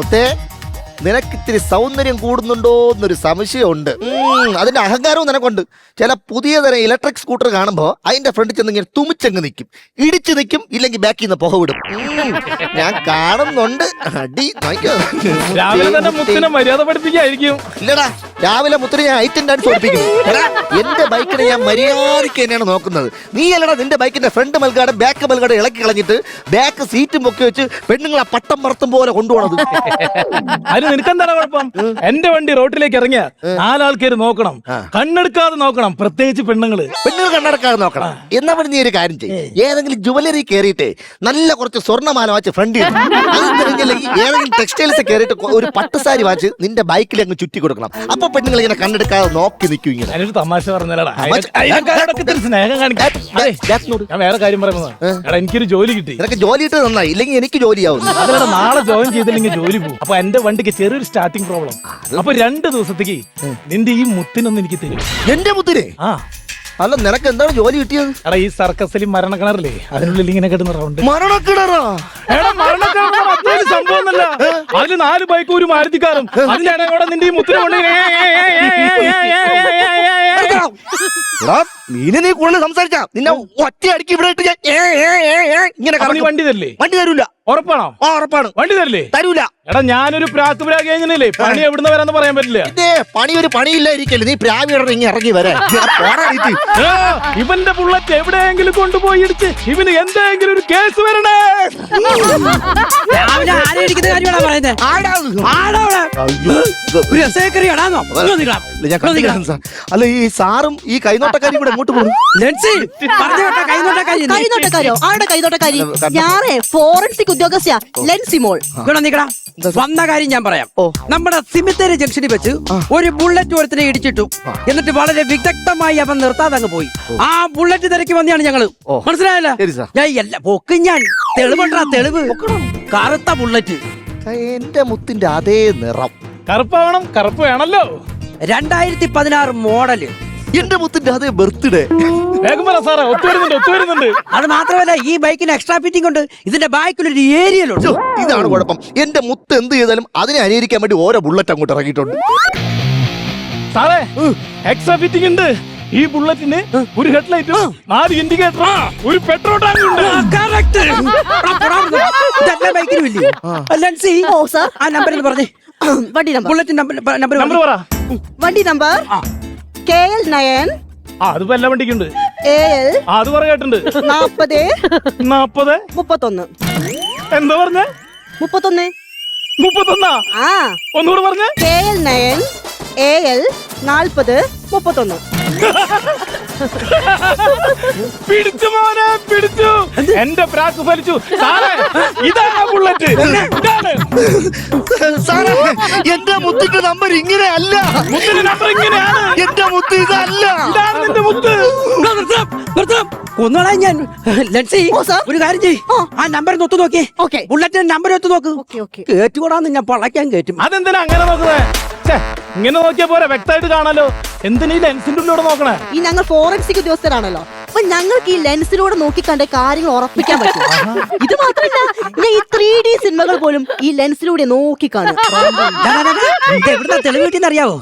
മുത്തേ, നിനക്കിത്തിരി സൗന്ദര്യം കൂടുന്നുണ്ടോ എന്നൊരു സംശയമുണ്ട്. അതിന്റെ അഹങ്കാരവും നിനക്കുണ്ട്. ചില പുതിയ തരം ഇലക്ട്രിക് സ്കൂട്ടർ കാണുമ്പോൾ അതിന്റെ ഫ്രണ്ടിൽ ചെന്ന് ഇങ്ങനെ തുമിച്ചങ്ങ് നിൽക്കും, ഇടിച്ചു നിൽക്കും, ഇല്ലെങ്കിൽ ബാക്കിൽ നിന്ന് പുക വിടും. ഞാൻ കാണുന്നുണ്ട്. അടി രാവിലെ തന്നെ മുത്തിനെ മര്യാദ പഠിപ്പിക്കായിരിക്കും. ഇല്ലടാ, രാവിലെ മുത്തിന് ഞാൻ ഐറ്റം ഡാൻസ് പഠിപ്പിക്കുന്നു. എന്റെ ബൈക്കിനെ ഞാൻ മര്യാദയ്ക്ക് തന്നെയാണ് നോക്കുന്നത്. നീ അല്ലടാ നിന്റെ ബൈക്കിന്റെ ഫ്രണ്ട് മൽകാട് ബാക്ക് മൽകാട് ഇളക്കി കളഞ്ഞിട്ട് ബാക്ക് സീറ്റും പൊക്കി വെച്ച് പെണ്ണുങ്ങളെ പട്ടം പറത്തും പോലെ കൊണ്ടുപോകണത്. അതിന് നിനക്കെന്താണ് കുഴപ്പം? എന്റെ വണ്ടി റോട്ടിലേക്ക് ഇറങ്ങിയ 4 ആൾക്കാർ നോക്കണം, കണ്ണെടുക്കാതെ നോക്കണം, പ്രത്യേകിച്ച് പെണ്ണുങ്ങൾ കണ്ണെടുക്കാതെ നോക്കണം. എന്നാ പിന്നെ നീ ഒരു കാര്യം ചെയ്യും, ഏതെങ്കിലും ജുവലറി കയറിയിട്ട് നല്ല കുറച്ച് സ്വർണ്ണമാല വാച്ച് ഫ്രണ്ട് ഏതെങ്കിലും ടെക്സ്റ്റൈൽസ് കയറിയിട്ട് ഒരു പട്ടുസാരി വാച്ച് നിന്റെ ബൈക്കിൽ അങ്ങ് ചുറ്റി കൊടുക്കണം. അപ്പൊ പെണ്ണുങ്ങൾ ഇങ്ങനെ കണ്ണെടുക്കാതെ നോക്കി നിൽക്കും. ഇങ്ങനെ ഞാനൊരു തമാശ പറഞ്ഞാലടാ, സ്നേഹം കാണിക്കാൻ. ഞാൻ വേറെ കാര്യം പറയുന്നത്, എടാ എനിക്കൊരു ജോലി കിട്ടി. നിനക്ക് ജോലി കിട്ടി നന്നായി, ഇല്ലെങ്കിൽ എനിക്ക് ജോലിയാവും. അതല്ല, നാളെ ജോയിൻ ചെയ്തില്ലെങ്കിൽ ജോലി പോകും. അപ്പൊ എന്റെ വണ്ടിക്ക് ചെറിയൊരു സ്റ്റാർട്ടിംഗ് പ്രോബ്ലം. അപ്പൊ 2 ദിവസത്തേക്ക് നിന്റെ ഈ മുത്തിനൊന്നും എനിക്ക് തരും. എന്റെ മുത്തിനെ? അല്ല, നിനക്ക് എന്താണ് ജോലി കിട്ടിയത്? എടാ, ഈ സർക്കസിൽ മരണക്കിണറില്ലേ, അതിനുള്ളിൽ ഇങ്ങനെ കിടന്ന റൗണ്ട്. മരണക്കിണറാ? സംഭവം ഒന്നല്ല, അതില് 4 ബൈക്കും ഒരു മാരുതിക്കാരും. അതിലാണ് ഇവിടെ നിന്റെ ഈ മുത്തിനെ കൊണ്ട് നീ കൂടുതൽ സംസാരിച്ചാ നിന്നെ ഒറ്റ അടിക്ക് ഇവിടെ ഇട്ട് ഇങ്ങനെ വണ്ടി തരില്ലേ? വണ്ടി തരൂല. ഉറപ്പാണോ? ഉറപ്പാണ്. വണ്ടി തരില്ലേ? തരൂല. എടാ, ഞാനൊരു പ്രാക്കുപിരാഗില്ലേ, പണി എവിടുന്ന് വരാന്ന് പറയാൻ പറ്റില്ല. പണി ഒരു പണിയില്ലായിരിക്കല്ലേ, നീ പ്രാവിയുടെ ഇങ്ങനെ ഇറങ്ങി വരാൻ. ഇവന്റെ ബുള്ളറ്റ് എവിടെയെങ്കിലും കൊണ്ടുപോയി ഇടിച്ച് ഇവന് എന്തെങ്കിലും ഒരു കേസ് വരണേ. അല്ല, ഈ സാറും ഈ കൈനോട്ടക്കാരും കൂടെ എങ്ങോട്ട് പോകും? കൈനോട്ടക്കാരോ? ആരുടെ കൈനോട്ടക്കാരി? ഞാനേ ഫോറൻസിക് ഉദ്യോഗസ്ഥ ലെൻസിമോൾ. വന്ന കാര്യം ഞാൻ പറയാം. നമ്മുടെ സിമിത്തേരി ജംഗ്ഷനിൽ വെച്ച് ഒരു ബുള്ളറ്റ് ഒരുത്തിനെ ഇടിച്ചിട്ടു. എന്നിട്ട് വളരെ വിദഗ്ധമായി അവൻ നിർത്താതെ അങ്ങ് പോയി. ആ ബുള്ളറ്റ് തിരക്കി വന്നെയാണ് ഞങ്ങള്. മനസ്സിലായല്ലോ? ഞാൻ പൊക്കും. ഞാൻ തെളിവുണ്ടാ, തെളിവ്. കറുത്ത ബുള്ളറ്റ്, എന്റെ മുത്തിന്റെ അതേ നിറം. കറുപ്പാവണം, കറുപ്പ് വേണല്ലോ. 2016 മോഡല്. എന്റെ മുത്തിന്റെ അതേ ബർത്ത്ഡേ. വേഗം പറ സാറേ, ഒത്തുവരുന്നുണ്ട്. അത് മാത്രമല്ല, ഈ ബൈക്കിന് എക്സ്ട്രാ ഫിറ്റിംഗ് ഉണ്ട്. ഇതിന്റെ ബാക്കിലൊരു ഏരിയയിലുണ്ട്. ഇതാണ് കുഴപ്പം. എന്റെ മുത്ത് എന്ത് ചെയ്താലും അതിനെ അനുകരിക്കാൻ വേണ്ടി ഓരോ ബുള്ളറ്റ് അങ്ങോട്ട് ഇറങ്ങിയിട്ടുണ്ട്. സാറേ, എക്സ്ട്രാ ഫിറ്റിംഗ് ഉണ്ട്. ഈ ബുള്ളറ്റിന് ഒരു ഹെഡ്ലൈറ്റും 4 ഇൻഡിക്കേറ്ററും ഒരു പെട്രോൾ ടാങ്ക് ഉണ്ട്. ആ നമ്പർ പറഞ്ഞേ. വണ്ടി നമ്പർ, ബുള്ളറ്റ് നമ്പർ പറ. വണ്ടി നമ്പർ KL9. അതിപ്പോ എല്ലാ വണ്ടിക്കുണ്ട്. AL അത് പറ കേട്ടുണ്ട്. 40 31. എന്താ പറഞ്ഞ? 31. 31. ഒന്നുകൂടെ പറഞ്ഞ. KL9 AL 40 31. പിടിച്ചു മോനെ, പിടിച്ചു. എന്റെ പ്രാക്ക് ഫലിച്ചു. സാറേ, ഇതാണ് ബുള്ളറ്റ്. സാറേ, എന്റെ മുത്തിന്റെ നമ്പർ ഇങ്ങനെ അല്ല. മുത്തിന്റെ നമ്പർ ഇങ്ങനെയാണ്. എന്റെ മുത്ത് ഇതല്ല. ഇതാണ് നിന്റെ മുത്ത്. ഒന്നോളാ ഞാൻ. ഒരു കാര്യം ചെയ്യ്, ആ നമ്പർ ഒത്തു നോക്കിയേ. ബുള്ളറ്റിന്റെ നമ്പർ ഒത്തു നോക്ക്. കേറ്റുകൂടാന്ന് ഞാൻ പളക്കാൻ കേറ്റും. അതെന്തിനാ അങ്ങനെ നോക്കുന്നത്? ഇങ്ങനെ നോക്കിയാ പോരാ, വ്യക്തമായിട്ട് കാണാലോ. എന്തിനാ ഈ ലെൻസിന്റെ ഉള്ളിലൂടെ നോക്കണേ? ഈ ഞങ്ങൾ ഫോറൻസിക് ഉദ്യോഗസ്ഥരാണല്ലോ, അപ്പൊ ഞങ്ങൾക്ക് ഈ ലെൻസിലൂടെ നോക്കിക്കണ്ട കാര്യങ്ങൾ ഉറപ്പിക്കാൻ പറ്റും. ഇത് മാത്രമല്ല, ഞാൻ ഈ 3D സിനിമകൾ പോലും ഈ ലെൻസിലൂടെ നോക്കി കാണും. എവിടുന്ന തെളിവ് കിട്ടിയെന്ന് അറിയാവോ?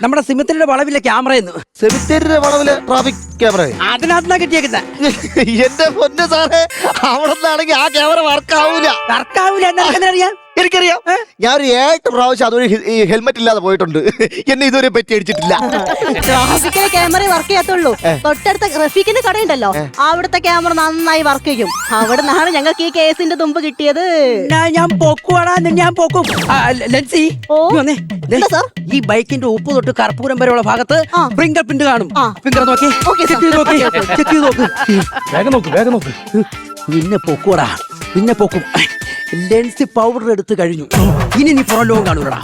നമ്മുടെ സിമിത്തേരിയുടെ വളവിലെ ക്യാമറയെന്ന്. സെമിത്തേരിയുടെ വളവില് ട്രാഫിക് ക്യാമറ അതിനകത്തുനിന്നാ കിട്ടിയേക്കുന്ന. എന്റെ പൊന്ന് സാറേ, അവിടെ നിന്നാണെങ്കിൽ ആ ക്യാമറ വർക്കാവൂല. എന്നറിയാം. എനിക്കറിയാം. ഞാൻ ഒരു 8 പ്രാവശ്യം അതൊരു ഹെൽമെറ്റ് ഇല്ലാതെ പോയിട്ടുണ്ട്. എന്നെ ഇതുവരെ പറ്റി അടിച്ചിട്ടില്ല. ട്രാഫിക്കിലെ ക്യാമറ വർക്ക് ചെയ്യാത്തുള്ളൂ. തൊട്ടടുത്ത റഫീഖിന്റെ കടയുണ്ടല്ലോ, അവിടുത്തെ ക്യാമറ നന്നായി വർക്ക് ചെയ്യും. അവിടെ നിന്നാണ് ഞങ്ങൾക്ക് ഈ കേസിന്റെ തുമ്പ് കിട്ടിയത്. ഞാൻ പൊക്കുവാടാ, ഞാൻ പൊക്കും. ലെൻസി, ഈ ബൈക്കിന്റെ ഉപ്പ് തൊട്ട് കർപ്പൂരം വരെയുള്ള ഭാഗത്ത് ഫിംഗർ പ്രിന്റ് കാണും. ഫിംഗർ നോക്കി ചെക്ക് ചെയ്ത് നോക്ക്. വേഗം നോക്ക്. പിന്നെ പൊക്കുവാടാ, പിന്നെ പൊക്കും. ലെൻസ് പൗഡർ എടുത്ത് കഴിഞ്ഞു. ഇനി നീ പുറം ലോകം കാണൂലടാ.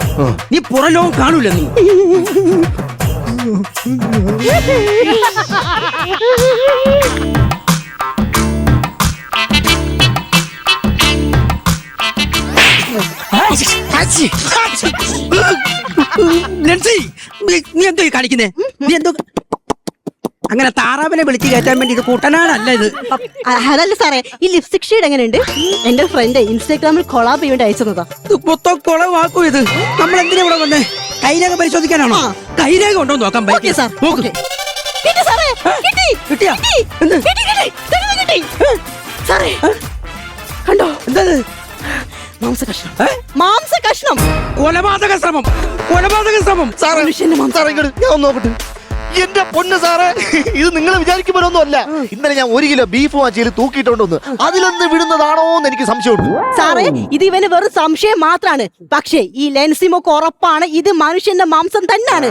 നീ പുറം ലോകം കാണൂല. നീ ലെൻസി, നീ എന്തോ കാണിക്കുന്നേ? നീ എന്തോ അങ്ങനെ താറാവിനെ വിളിച്ച് കയറ്റാൻ വേണ്ടി ഇത് കൂട്ടനാണല്ല ഇത്. അതല്ല സാറേ, ഈ ലിപ്സ്റ്റിക് ഷെയ്ഡ് എങ്ങനെയുണ്ട്? എന്റെ ഫ്രണ്ട് ഇൻസ്റ്റാഗ്രാമിൽ കൊളാബ് ചെയ്യേണ്ടി അയച്ചതാ. ഇത് മൊത്തം കുളവാക്കും ഇത്. നമ്മൾ എന്തിനാ ഇവിടെ വന്നേ? കൈരേഖ പരിശോധിക്കാനാണോ? കൈരേഖ ഉണ്ടോ നോക്കാൻ ഓക്കേ പറ്റും സാർ, നോക്ക്. ഓക്കേ. കിട്ടി സാറേ, കിട്ടി. കിട്ടിയാ? കിട്ടി. എന്ത്? കിട്ടി, കിട്ടി. തെളിവ് കിട്ടി. സാറേ കണ്ടോ? എന്താ ഇത്? മാംസ കഷ്ണം. ഏ? മാംസ കഷ്ണം. കൊലപാതക ശ്രമം, കൊലപാതക ശ്രമം. സാറേ സാറേ ഇങ്ങോട്ട് ഞാൻ ഒന്ന് നോക്കട്ടെ. എന്റെ പൊന്ന് സാറേ, ഇത് നിങ്ങൾ വിചാരിക്കുമ്പോഴൊന്നും അല്ല. ഇന്നലെ ഞാൻ 1 കിലോ ബീഫ് വാങ്ങിയിൽ തൂക്കിയിട്ടുണ്ടോന്ന് അതിലൊന്ന് വിടുന്നതാണോ എന്ന് എനിക്ക് സംശയമുണ്ട്. സാറേ ഇത് ഇവന് വെറും സംശയം മാത്രാണ്. പക്ഷേ ഈ ലെൻസിമൊക്കെ ഉറപ്പാണ് ഇത് മനുഷ്യന്റെ മാംസം തന്നെയാണ്.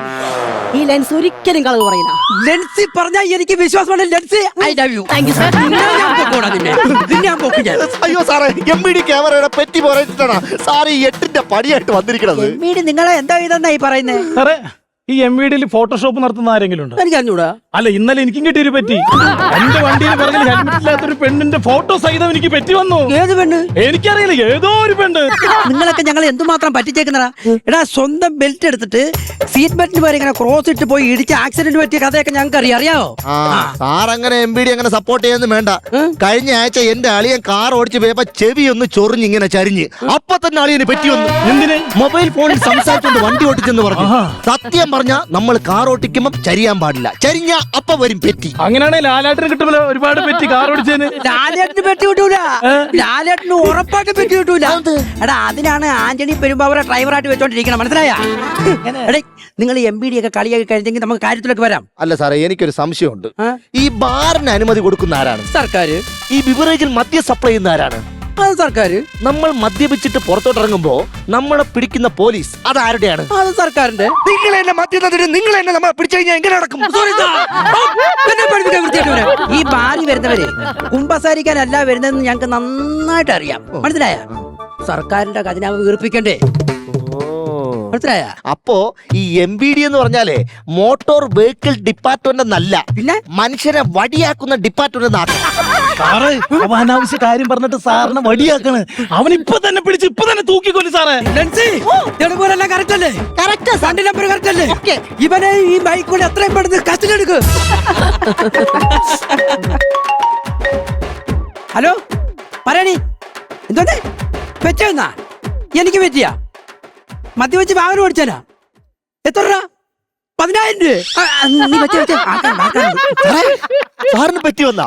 ഈ ലെൻസ് ഒരിക്കലും കളവ് പറയില്ല. ലെൻസി പറഞ്ഞാൽ എനിക്ക് വിശ്വാസമാണ്. Lency I love you. Thank you sir. ഞാൻ പോക്കും ഞാൻ. അയ്യോ സാറേ, MBD ക്യാമറയുടെ പെറ്റി പോരായിട്ടാണ് സാറ് ഈ 8ന്റെ പടിയായിട്ട് വന്നിരിക്കണത്. വീട് നിങ്ങളെ എന്താ ഇതെന്നായി പറയുന്നേ? സാറേ ഈ MVD ഫോട്ടോഷോപ്പ് നടത്തുന്ന ആരെങ്കിലും ഉണ്ടോ? എനിക്ക് അറിഞ്ഞൂടാ. അല്ല, ഇന്നലെ എനിക്കും കിട്ടിയൊരു പറ്റി. എന്റെ വണ്ടിയിൽ പിറകിൽ ഹെൽമെറ്റ് ഇല്ലാത്തൊരു പെണ്ണിന്റെ ഫോട്ടോ സഹിതം എനിക്ക് പറ്റി വന്നു. ഏത് പെണ്ണ്? എനിക്കറിയില്ല, ഏതോ ഒരു പെണ്ണ്. നിങ്ങളൊക്കെ ഞങ്ങൾ എന്തുമാത്രം പറ്റിച്ചേക്കുന്നടാ. എടാ സ്വന്തം ബെൽറ്റ് എടുത്തിട്ട് സീറ്റ് ബെൽറ്റിന് പേര് ഇങ്ങനെ ക്രോസ് ഇട്ട് പോയി ഇടിച്ച് ആക്സിഡന്റ് പറ്റിയ കഥയൊക്കെ ഞങ്ങൾക്ക് അറിയാവോ? സാർ അങ്ങനെ MBD അങ്ങനെ സപ്പോർട്ട് ചെയ്യുന്നു വേണ്ട. കഴിഞ്ഞ ആഴ്ച എന്റെ അളിയൻ കാർ ഓടിച്ച് പോയപ്പോ ചെവി ഒന്ന് ചൊറിഞ്ഞ് ഇങ്ങനെ ചരിഞ്ഞ് അപ്പൊ തന്നെ അളിയന് പറ്റി വന്നു. എന്തിന്? മൊബൈൽ ഫോണിൽ സംസാരിച്ചുകൊണ്ട് വണ്ടി ഓടിച്ചെന്ന് പറഞ്ഞു. സത്യം പറഞ്ഞ നമ്മൾ കാർ ഓടിക്കുമ്പോ ചരിയാൻ പാടില്ല. ചരിഞ്ഞ അപ്പൊ വരും പെറ്റി. അങ്ങനെയാണെങ്കിൽ ലാലാട്ടിന് കിട്ടുമല്ലോ ഒരുപാട് പെറ്റി കാർ ഓടിച്ചതിന്. ലാലേട്ടിന് പെട്ടി കിട്ടൂല. ലാലേട്ടിന് ഉറപ്പായിട്ട് പെട്ടി കിട്ടൂല. എടാ അതിനാണ് ആന്റണി പെരുമ്പാവൂരെ ഡ്രൈവറായിട്ട് വെച്ചോണ്ടിരിക്കണം. മനസ്സിലായ? എടേ നിങ്ങൾ MBD ഒക്കെ കളിയാക്കി കഴിഞ്ഞെങ്കിൽ നമുക്ക് കാര്യത്തിലേക്ക് വരാം. അല്ല സാറേ, എനിക്കൊരു സംശയമുണ്ട്. ഈ ബാറിന് അനുമതി കൊടുക്കുന്ന ആരാണ്? സർക്കാർ. ഈ ബിവറേജിൽ മദ്യം സപ്ലൈ ചെയ്യുന്ന ആരാണ്? അത് സർക്കാർ. നമ്മൾ മദ്യപിച്ചിട്ട് പുറത്തോട്ടിറങ്ങുമ്പോ നമ്മളെ പിടിക്കുന്ന പോലീസ് അതാരുടെയാണ്? അത് സർക്കാരിന്റെ. നിങ്ങൾ എന്നെ മദ്യത്തിന് നിങ്ങൾ എന്നെ നമ്മളെ പിടിച്ചു കഴിഞ്ഞാൽ എങ്ങനെ നടക്കും? Sorry, sir. എന്നെ പഠിപ്പിക്കാൻ വൃത്തിയായിട്ട് വരാം. ഈ ബാറി വരുന്നവര് കുമ്പസാരിക്കാനല്ല വരുന്നതെന്ന് ഞങ്ങൾക്ക് നന്നായിട്ട് അറിയാം. മനസ്സിലായ? സർക്കാരിന്റെ ഖജനാവ് വീർപ്പിക്കണ്ടേ? മനസ്സിലായ? അപ്പോ ഈ MBD എന്ന് പറഞ്ഞാലേ മോട്ടോർ വെഹിക്കിൾ ഡിപ്പാർട്ട്മെന്റ് എന്നല്ല, പിന്നെ മനുഷ്യനെ വടിയാക്കുന്ന ഡിപ്പാർട്ട്മെന്റ്. സാറേ അവൻ അനാവശ്യ കാര്യം പറഞ്ഞിട്ട് സാറിനെ വടിയാക്കണ്. അവൻ ഇപ്പൊ തന്നെ പിടിച്ച് ഇപ്പൊ തന്നെ തൂക്കിക്കൊല്ലു സാറേ. തെളിവുകളെല്ലാം കറക്റ്റ് അല്ലേ? Correct sir. വണ്ടി നമ്പർ കറക്റ്റ് അല്ലേ? ഓക്കേ. ഇവനെ ഈ ബൈക്ക് കൊണ്ട് എത്രയും പെടുത്ത് കസ്റ്റഡി എടുക്ക്. ഹലോ പറയണി. എന്തോന്നെ വെച്ചാ? എനിക്ക് പറ്റിയാ മദ്യവെച്ച് വാഹനം ഓടിച്ചാനാ? എത്ര രൂപ? 10,000 രൂപ. സാറിന് പറ്റി വന്നാ?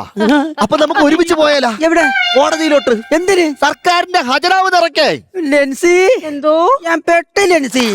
അപ്പൊ നമുക്ക് ഒരുമിച്ച് പോയാലാ? എവിടെ? കോടതിയിലോട്ട്. എന്തിന്? സർക്കാരിന്റെ ഖജനാവ് നിറയ്ക്കേ. ലെൻസി എന്തോ ഞാൻ പെട്ട ലെൻസി.